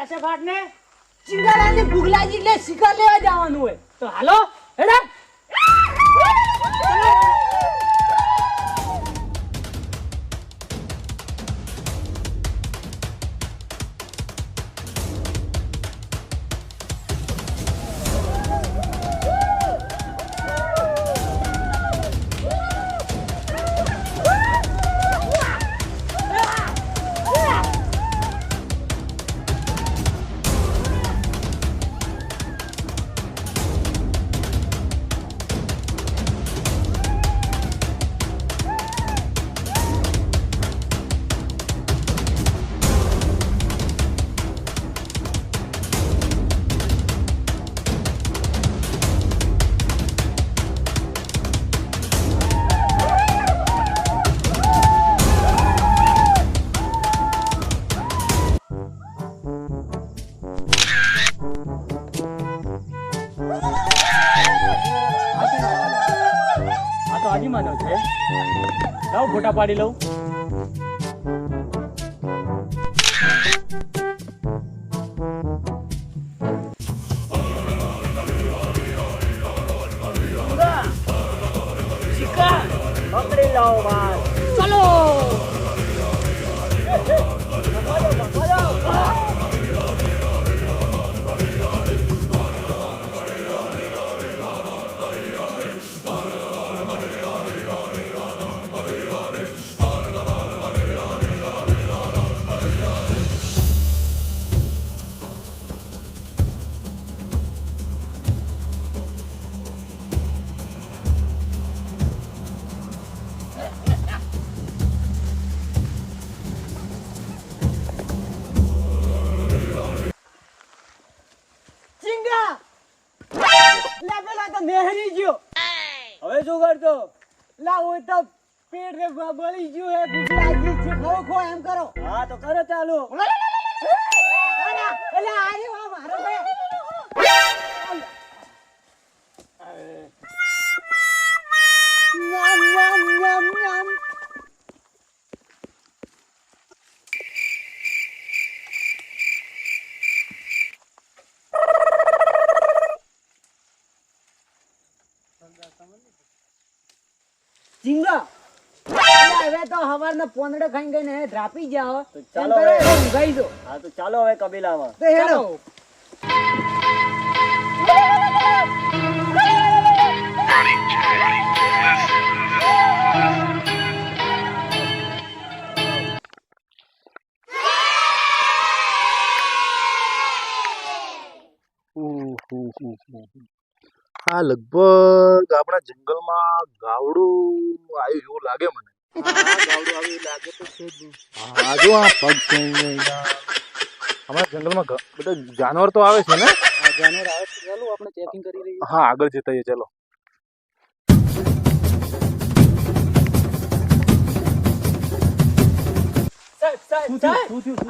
રાશે ફાટ ને ચિંગારાની ભૂગલાજી એટલે શિકાર લેવા જવાનું હોય તો હાલો હેડા આજીમાનો છે લાવ ફોટા પાડી લઉં શિકાર પકડી લાવો ભાઈ ચલો મેહરી ગયો હવે શું કરતો લાવો તો પેટ રે બળી ગયું હે ભૂખ લાગી છે ખો એમ કરો હા તો કરો ચાલો એટલે આરે વા મારો બે નામ નામ નામ નામ ચિંગા હવે તો હવારના પોંદડે ખાઈ ગઈને ડ્રાપી જાઓ ચાલો ઊંઘાઈ દો હા તો ચાલો હવે કબીલામાં તો હેડો આ લગભગ આપણા જંગલમાં ગાવડું આવ્યું એવું લાગે મને. ગાવડું આવી લાગે તો છે જ. હા જો આ પગ છે અહીંયા. અમારા જંગલમાં બધા જાનવર તો આવે છે ને. જાનવર આવે છે ચાલો આપણે ચેકિંગ કરી લઈએ. હા આગળ જતા જઈએ ચલો.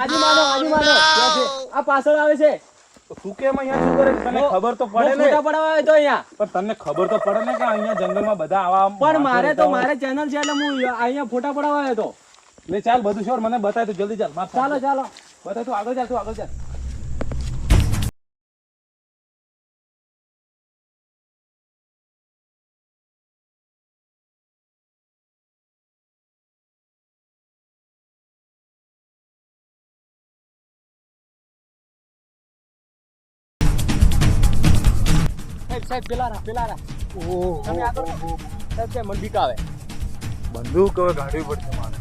આજી માનો આ પાછળ આવે છે તું કેમ અહીંયા શું કરે? તને ખબર તો પડે ને. ફોટા પડાવવા આવ્યો તો અહીંયા પણ તમને ખબર તો પડે ને કે અહીંયા જંગલમાં બધા આવા પણ મારે ચેનલ છે એટલે હું અહીંયા ફોટા પડાવવા આવ્યો તો લે ચાલ બધું છોડ મને બતાય તું જલ્દી ચાલ. ચાલો ચાલો બતાય તું આગળ ચાલ. સાહેબ પેલા તમે આગળ સાહેબ કે મને બીક આવે બંદૂક હવે કાઢવી પડશે મારે.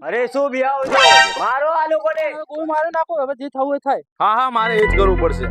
અરે શું બિહાવ છો? મારો આ લોકોને. કોઈ મારે નાખો, હવે જે થવું એ થાય. હા હા મારે એ જ કરવું પડશે.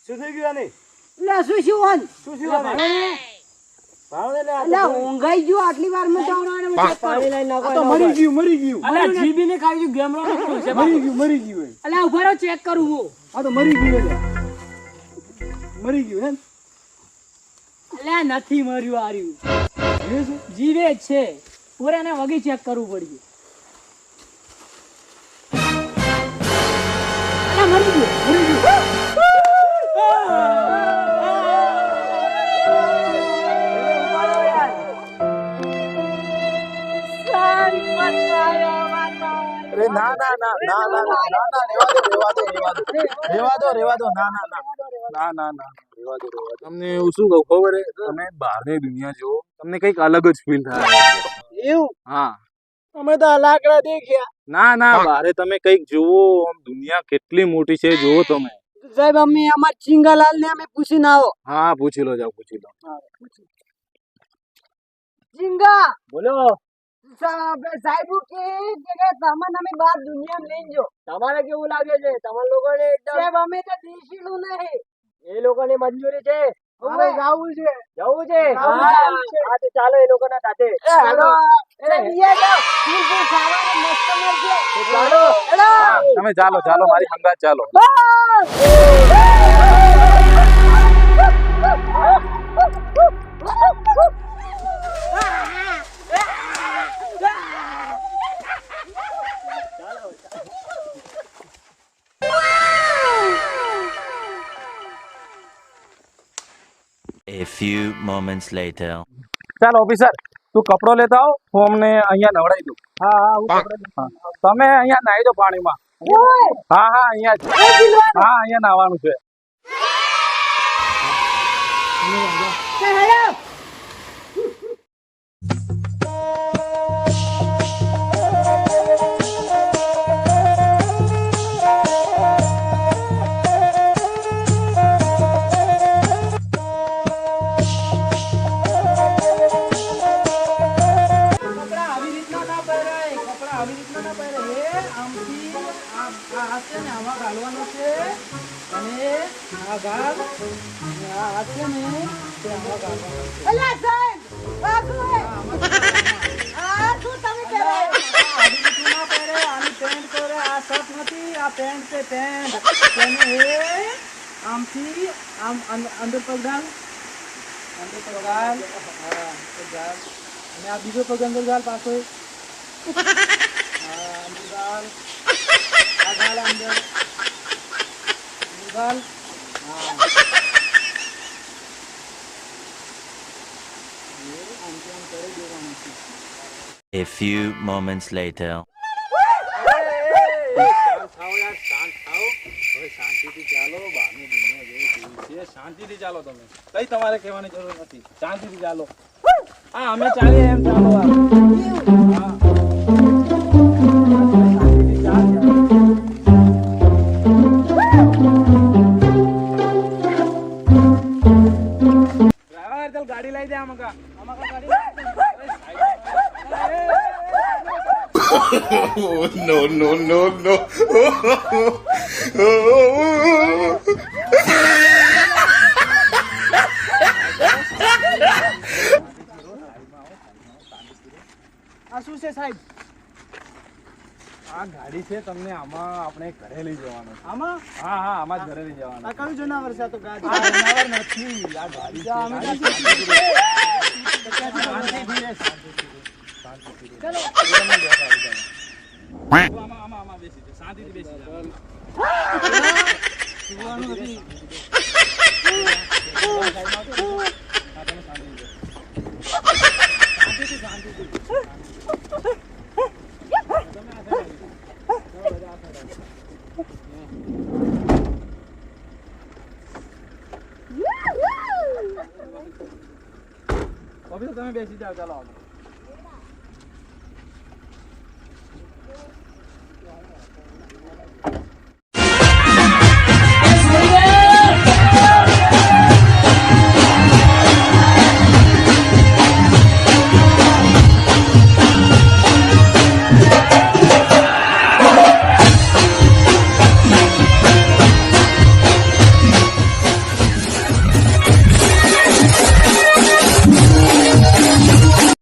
શું થઈ ગયું આને? લે શું શું શું થયું આને? ભાવને લે આ એટલે ઊંઘાઈ ગયો આટલી વાર માં પાણી લઈને નાખો. આ તો મરી ગયું. અલ્યા જીબી ને ખાઈ ગયું, ગેમરો નાખ્યું છે બાપુ. મરી ગયું. એટલે ઉભા રહો ચેક કરું હું. આ તો મરી ગયું. મરી ગયું હે? એટલે નથી મર્યું આર્યું. જીવે જ છે. પૂરે એને વગી ચેક કરવું પડ્યું. એટલે મરી ગયું. અરે ના ના ના ના ના ના ના ના રેવા દો ના ના ના રેવા દો. તમને હું શું કહું ખબર હે, તમે બહારની દુનિયા જુઓ, તમને કંઈક અલગ જ ફીલ થાય. એવું? હા અમે તો આ લાકડા દેખ્યા. ના ના બારે તમે કંઈક જુઓ, આમ દુનિયા કેટલી મોટી છે જુઓ તમે. સાહેબ અમે અમાર ચિંગાલાલ ને અમે પૂછીને આવો. હા પૂછી લો, જાઓ પૂછી લો. ચિંગા બોલો. સાહેબ કે સામાન અમે બહાર દુનિયામાં લઈને જો. તમારે કેવું લાગે છે? તમારા લોકોને એકદમ સાહેબ અમે તો દેશીલું નહીં. એ લોકોની મંજૂરી છે. હવે જાવું છે. જવું છે. જવું હા છે. હા, તો ચાલો એ લોકોના સાથે. ચાલો. એટલે બીજા જાઓ. ફૂલ ખાવાનું મસ્ત મળશે. તો ચાલો. હા તમે ચાલો ચાલો મારી સંગાત ચાલો. A few moments later. ચાલો ઓફિસર, તું કપડો લેતા આવ, હું અમને અહીંયા નવડાવી દઉં. હા તમે અહીંયા નાહી દો પાણીમાં. હા હા અહીંયા જ. હા અહીંયા નાહવાનું છે. અલા સાહેબ બાપુ આ શું તમે પહેરાય? અંદર પગ ગાલ, અને આ બીજો પગ અંદર ગાલ, પાછો અંદર ગાલ, આ ગાલ અંદર ગાલ. A few moments later. શાંતિથી ચાલો તમે, કઈ તમારે કહેવાની જરૂર નથી. શાંતિથી ચાલો. હા અમે ચાલીએ એમ ચાલો. ડ્રાઈવર ગાડી લઈ દે. આમાં ગાડી no, no, no, no. આ શું છે સાહેબ? આ ગાડી છે, તમને આમાં આપણે ઘરે લઈ જવાનું છે. આમાં હા હા આમાં જ ઘરે લઈ જવાનું. આ કયું જનાવર છે? આ તો ગાડી. આ જનાવર નથી, આ ગાડી છે. અમે શાંતિથી રહે, શાંતિથી રહે. ચલો. આમાં બેસી જાઓ, શાંતિથી બેસી જાઓ. સુવાનું નથી. હા, તમે શાંતિથી જાઓ. શાંતિથી. ઓફિસર તમે બેસી જાઓ ચાલો આગળ